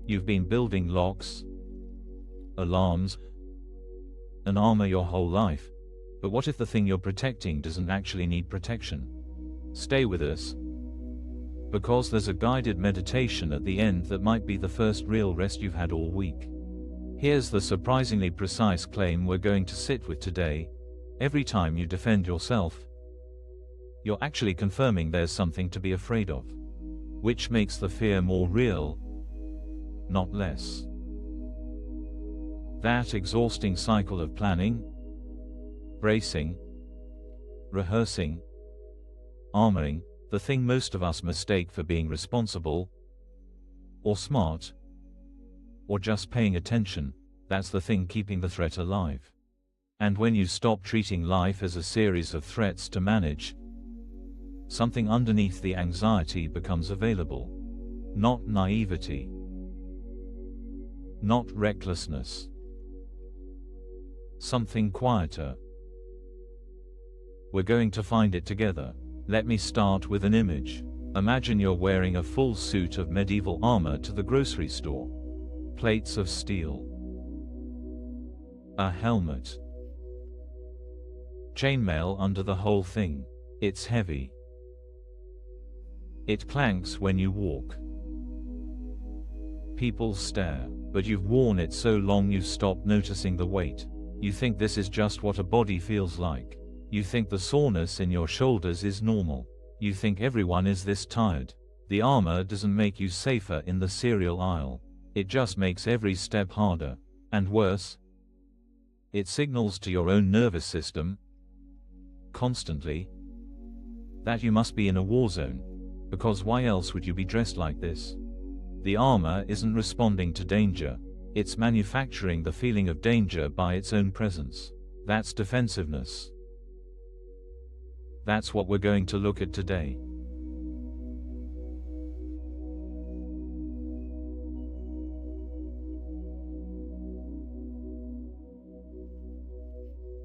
You've been building locks, alarms, and armor your whole life. But what if the thing you're protecting doesn't actually need protection? Stay with us, because there's a guided meditation at the end that might be the first real rest you've had all week. Here's the surprisingly precise claim we're going to sit with today. Every time you defend yourself, you're actually confirming there's something to be afraid of, which makes the fear more real, not less. That exhausting cycle of planning, bracing, rehearsing, armoring, the thing most of us mistake for being responsible, or smart, or just paying attention, that's the thing keeping the threat alive. And when you stop treating life as a series of threats to manage, something underneath the anxiety becomes available. Not naivety, not recklessness, something quieter. We're going to find it together. Let me start with an image. Imagine you're wearing a full suit of medieval armor to the grocery store. Plates of steel, a helmet, chainmail under the whole thing. It's heavy. It clanks when you walk. People stare, but you've worn it so long you've stopped noticing the weight. You think this is just what a body feels like. You think the soreness in your shoulders is normal. You think everyone is this tired. The armor doesn't make you safer in the cereal aisle. It just makes every step harder. And worse, it signals to your own nervous system, constantly, that you must be in a war zone. Because why else would you be dressed like this? The armor isn't responding to danger. It's manufacturing the feeling of danger by its own presence. That's defensiveness. That's what we're going to look at today.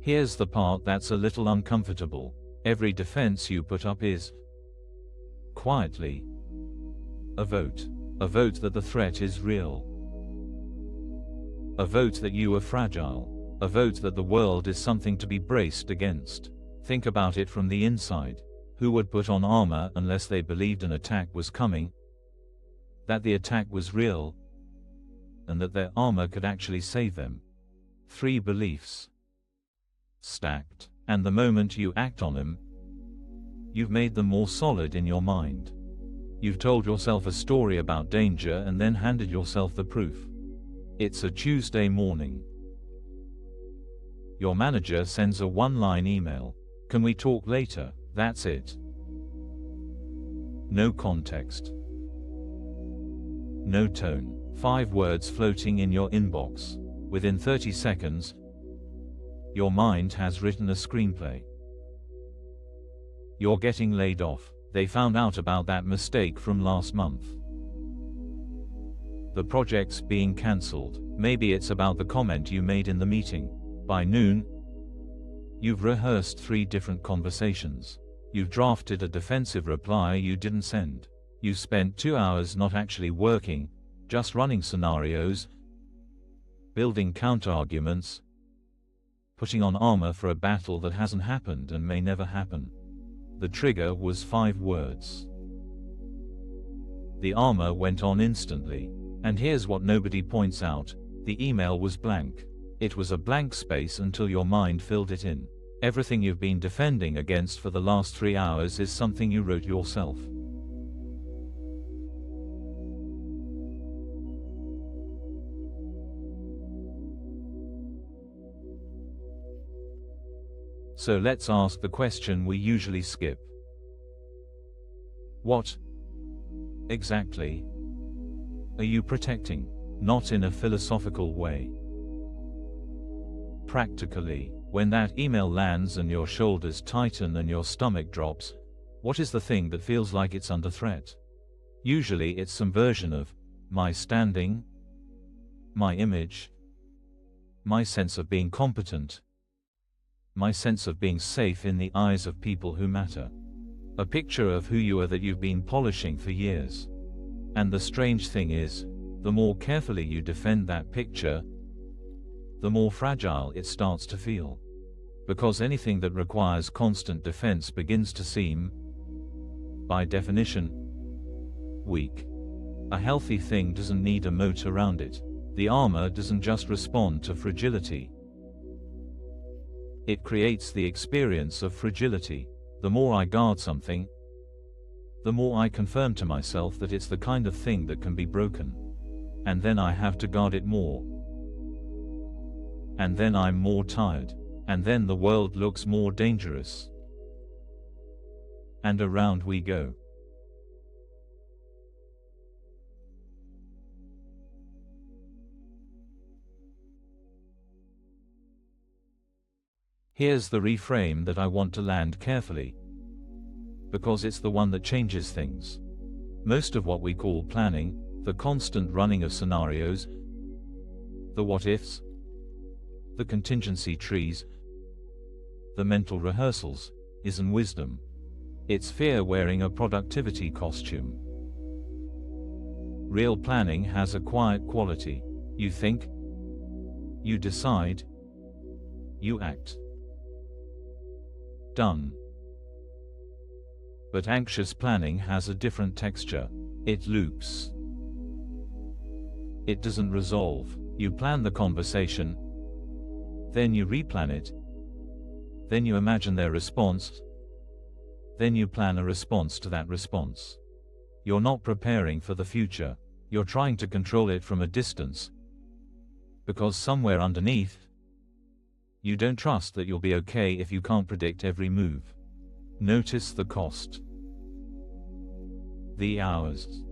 Here's the part that's a little uncomfortable. Every defense you put up is, quietly, a vote. A vote that the threat is real. A vote that you are fragile. A vote that the world is something to be braced against. Think about it from the inside. Who would put on armor unless they believed an attack was coming, that the attack was real, and that their armor could actually save them? 3 beliefs. Stacked. And the moment you act on them, you've made them more solid in your mind. You've told yourself a story about danger and then handed yourself the proof. It's a Tuesday morning. Your manager sends a one-line email. Can we talk later? That's it. No context. No tone. 5 words floating in your inbox. Within 30 seconds, your mind has written a screenplay. You're getting laid off. They found out about that mistake from last month. The project's being cancelled. Maybe it's about the comment you made in the meeting. By noon, you've rehearsed 3 different conversations. You've drafted a defensive reply you didn't send. You spent 2 hours not actually working, just running scenarios, building counterarguments, putting on armor for a battle that hasn't happened and may never happen. The trigger was 5 words. The armor went on instantly. And here's what nobody points out. The email was blank. It was a blank space until your mind filled it in. Everything you've been defending against for the last 3 hours is something you wrote yourself. So let's ask the question we usually skip. What exactly are you protecting? Not in a philosophical way. Practically, when that email lands and your shoulders tighten and your stomach drops, what is the thing that feels like it's under threat? Usually it's some version of my standing, my image, my sense of being competent, my sense of being safe in the eyes of people who matter. A picture of who you are that you've been polishing for years. And the strange thing is, The more carefully you defend that picture, the more fragile it starts to feel. Because anything that requires constant defense begins to seem, by definition, weak. A healthy thing doesn't need a moat around it. The armor doesn't just respond to fragility. It creates the experience of fragility. The more I guard something, the more I confirm to myself that it's the kind of thing that can be broken. And then I have to guard it more. And then I'm more tired. And then the world looks more dangerous. And around we go. Here's the reframe that I want to land carefully, because it's the one that changes things. Most of what we call planning, the constant running of scenarios, the what-ifs, the contingency trees, the mental rehearsals, isn't wisdom. It's fear wearing a productivity costume. Real planning has a quiet quality. You think, you decide, you act. Done. But anxious planning has a different texture. It loops. It doesn't resolve. You plan the conversation, then you replan it, then you imagine their response, then you plan a response to that response. You're not preparing for the future. You're trying to control it from a distance, because somewhere underneath, you don't trust that you'll be okay if you can't predict every move. Notice the cost. The hours.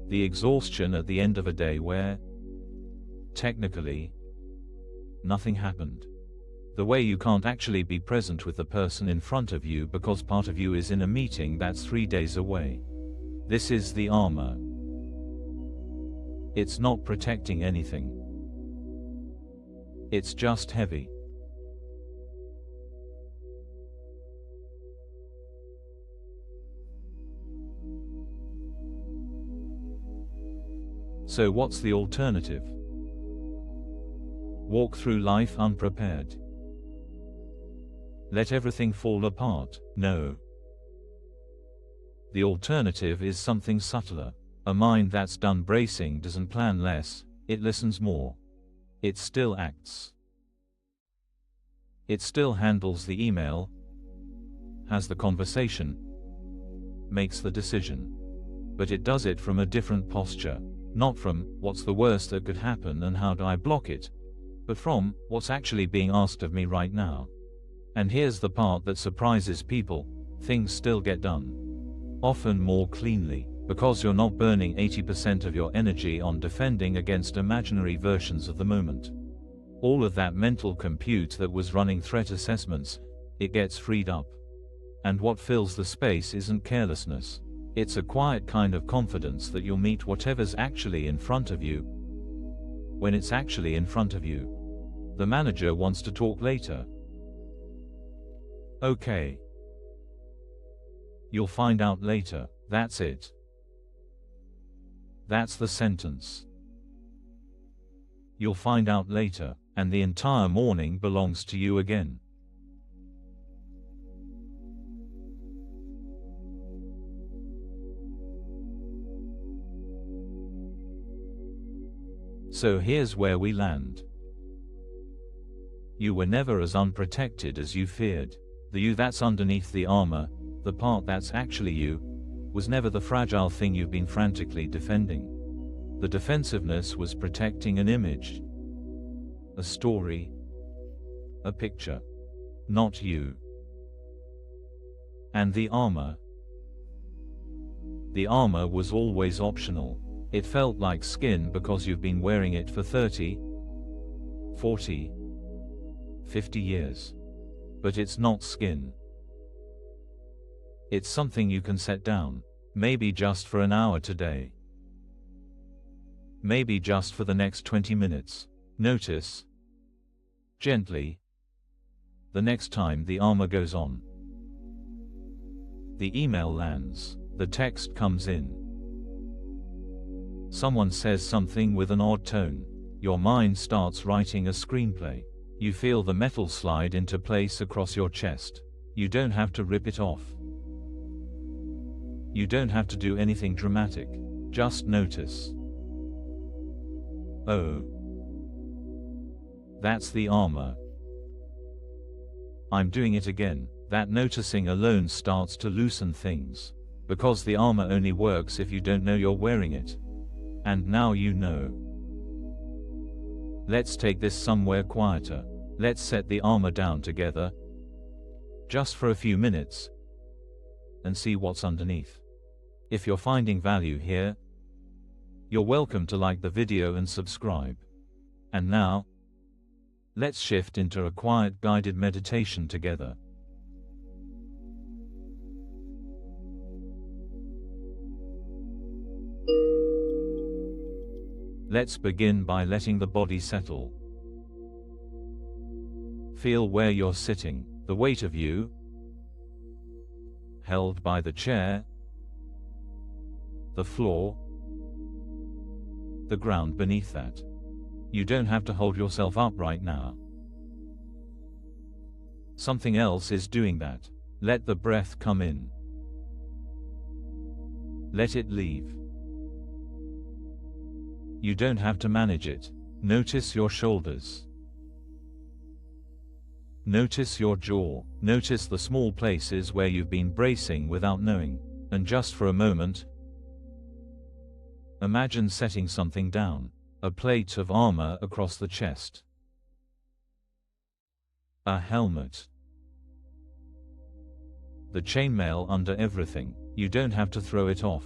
The exhaustion at the end of a day where, technically, nothing happened. The way you can't actually be present with the person in front of you because part of you is in a meeting that's 3 days away. This is the armor. It's not protecting anything. It's just heavy. So what's the alternative? Walk through life unprepared. Let everything fall apart? No. The alternative is something subtler. A mind that's done bracing doesn't plan less, it listens more. It still acts. It still handles the email, has the conversation, makes the decision. But it does it from a different posture. Not from, what's the worst that could happen and how do I block it? But from, what's actually being asked of me right now? And here's the part that surprises people, things still get done. Often more cleanly, because you're not burning 80% of your energy on defending against imaginary versions of the moment. All of that mental compute that was running threat assessments, it gets freed up. And what fills the space isn't carelessness. It's a quiet kind of confidence that you'll meet whatever's actually in front of you. When it's actually in front of you. The manager wants to talk later. Okay. You'll find out later. That's it. That's the sentence. You'll find out later, and the entire morning belongs to you again. So here's where we land. You were never as unprotected as you feared. The you that's underneath the armor, the part that's actually you, was never the fragile thing you've been frantically defending. The defensiveness was protecting an image, a story, a picture, not you. And the armor was always optional. It felt like skin because you've been wearing it for 30, 40, 50 years. But it's not skin. It's something you can set down, maybe just for an hour today. Maybe just for the next 20 minutes. Notice, gently, the next time the armor goes on. The email lands, the text comes in. Someone says something with an odd tone. Your mind starts writing a screenplay. You feel the metal slide into place across your chest. You don't have to rip it off. You don't have to do anything dramatic. Just notice. Oh. That's the armor. I'm doing it again. That noticing alone starts to loosen things. Because the armor only works if you don't know you're wearing it. And now you know. Let's take this somewhere quieter. Let's set the armor down together. Just for a few minutes. And see what's underneath. If you're finding value here, you're welcome to like the video and subscribe. And now, let's shift into a quiet guided meditation together. Let's begin by letting the body settle. Feel where you're sitting, the weight of you, held by the chair, the floor, the ground beneath that. You don't have to hold yourself up right now. Something else is doing that. Let the breath come in. Let it leave. You don't have to manage it. Notice your shoulders. Notice your jaw. Notice the small places where you've been bracing without knowing. And just for a moment, imagine setting something down. A plate of armor across the chest. A helmet. The chainmail under everything. You don't have to throw it off.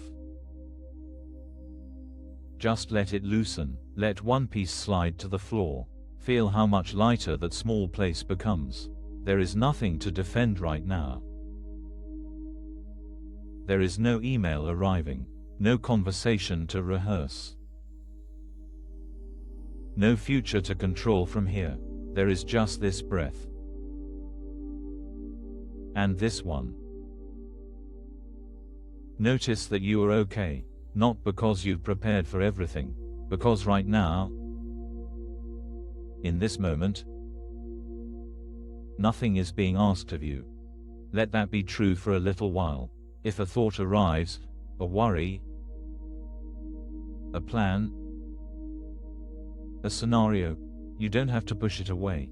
Just let it loosen. Let one piece slide to the floor. Feel how much lighter that small place becomes. There is nothing to defend right now. There is no email arriving. No conversation to rehearse. No future to control from here. There is just this breath. And this one. Notice that you are okay. Not because you've prepared for everything, because right now, in this moment, nothing is being asked of you. Let that be true for a little while. If a thought arrives, a worry, a plan, a scenario, you don't have to push it away.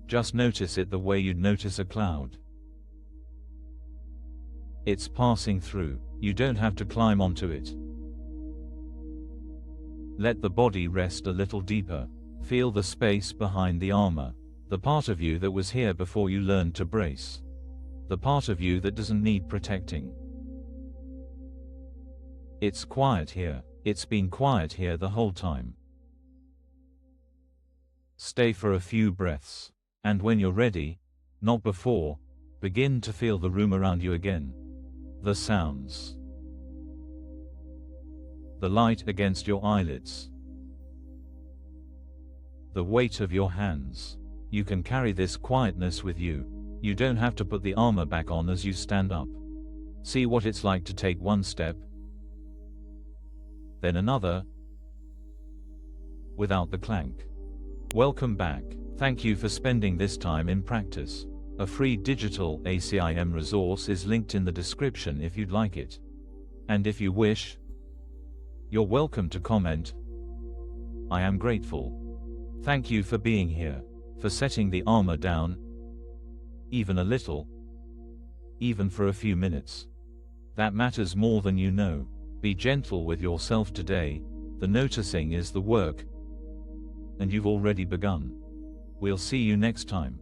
Just notice it the way you'd notice a cloud. It's passing through. You don't have to climb onto it. Let the body rest a little deeper. Feel the space behind the armor. The part of you that was here before you learned to brace. The part of you that doesn't need protecting. It's quiet here. It's been quiet here the whole time. Stay for a few breaths. And when you're ready, not before, begin to feel the room around you again. The sounds. The light against your eyelids. The weight of your hands. You can carry this quietness with you. You don't have to put the armor back on as you stand up. See what it's like to take one step, then another, without the clank. Welcome back. Thank you for spending this time in practice. A free digital ACIM resource is linked in the description if you'd like it. And if you wish, you're welcome to comment. I am grateful. Thank you for being here, for setting the armor down, even a little, even for a few minutes. That matters more than you know. Be gentle with yourself today. The noticing is the work, and you've already begun. We'll see you next time.